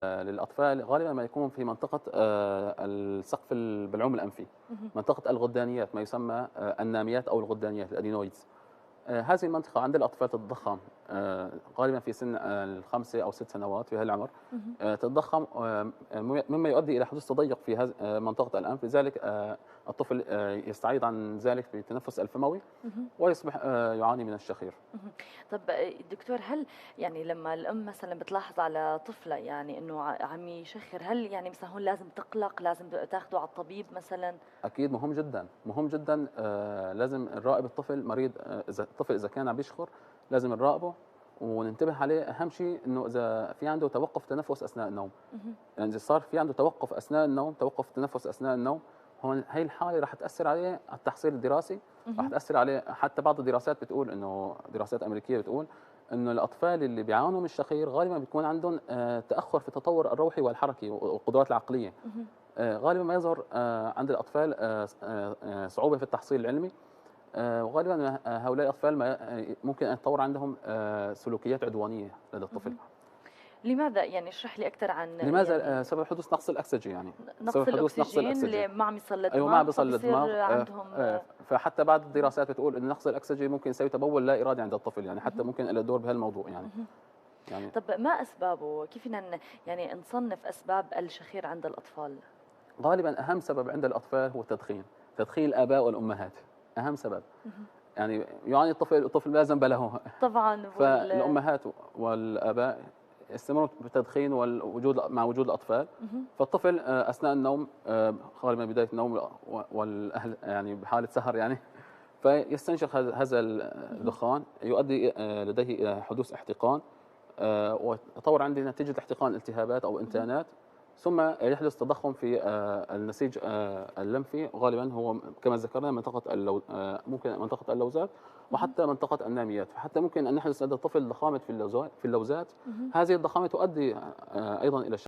للأطفال غالبًا ما يكون في منطقة السقف البلعوم الأنفي، اهم، منطقة الغدانيات ما يسمى الناميات أو الغدانيات الadenoids. هذه المنطقة عند الأطفال تتضخم غالبًا في سن ال5 أو 6 سنوات في هالعمر، اهم. تتضخم مما يؤدي إلى حدوث تضيق في منطقة الأنف، لذلك الطفل يستعيض عن ذلك بالتنفس الفموي اهم، ويصبح يعاني من الشخير. اهم. طب دكتور، هل يعني لمّا الأم مثلًا بتلاحظ على طفلها يعني إنه عم يشخِّر، هل يعني مثلًا هون لازم تقلق، لازم تاخده على الطبيب مثلًا؟ أكيد مهم جدًا، مهم جدًا لازم نراقب الطفل مريض إذا الطفل إذا كان عم يشخر لازم نراقبه وننتبه عليه، أهم شيء إنه إذا في عنده توقُّف تنفُّس أثناء النوم، اهم، يعني إذا صار في عنده توقُّف أثناء النوم، توقُّف تنفُّس أثناء النوم، هون هي الحالة رح تأثّر عليه على التحصيل الدراسي، رح اهم، تأثّر عليه حتى بعض الدراسات بتقول إنه دراسات أمريكية بتقول إنه الأطفال اللي بيعانوا من الشخير غالبًا بيكون عندهم تأخُّر في التطوُّر الروحي والحركي والقدرات العقلية. اهم. غالبًا ما يظهر عند الأطفال صعوبة في التحصيل العلمي، وغالبًا هؤلاء الأطفال ما ممكن أن يتطور عندهم سلوكيات عدوانية لدى الطفل. اهم. لماذا؟ يعني اشرح لي أكتر عن لماذا؟ يعني سبب حدوث نقص الأكسجة يعني، نقص سبب حدوث نقص الأكسجين الأكسجة. اللي ما عم يصل أيوه ما عم للدماغ، بيوصل للدماغ فبصير عندهم فحتى بعض اهم، الدراسات بتقول إن نقص الأكسجة ممكن يسوي تبول لا إرادي عند الطفل، يعني حتى اهم، ممكن له دور بهالموضوع يعني. اهم. يعني طب ما أسبابه؟ كيف بدنا يعني نصنّف أسباب الشخير عند الأطفال؟ غالبًا أهم سبب عند الأطفال هو التدخين، تدخين الآباء والأمهات، أهم سبب. اهم. يعني يعاني الطفل لا ذنب له. طبعًا فالأمهات والآباء يستمرون بالتدخين مع وجود الأطفال، اهم، فالطفل أثناء النوم غالبًا بداية النوم والأهل يعني بحالة سهر يعني، فيستنشق هذا اهم، الدخان يؤدي لديه إلى حدوث احتقان، ويتطور عندي نتيجة الاحتقان التهابات أو اهم، إنتانات، ثم يحدث تضخم في النسيج اللمفي، غالبًا هو كما ذكرنا منطقة ممكن منطقة اللوزات اهم، وحتى منطقة الناميات، فحتى ممكن أن يحدث لدى الطفل ضخامة في اللوزات، اهم. هذه الضخامة تؤدي أيضًا إلى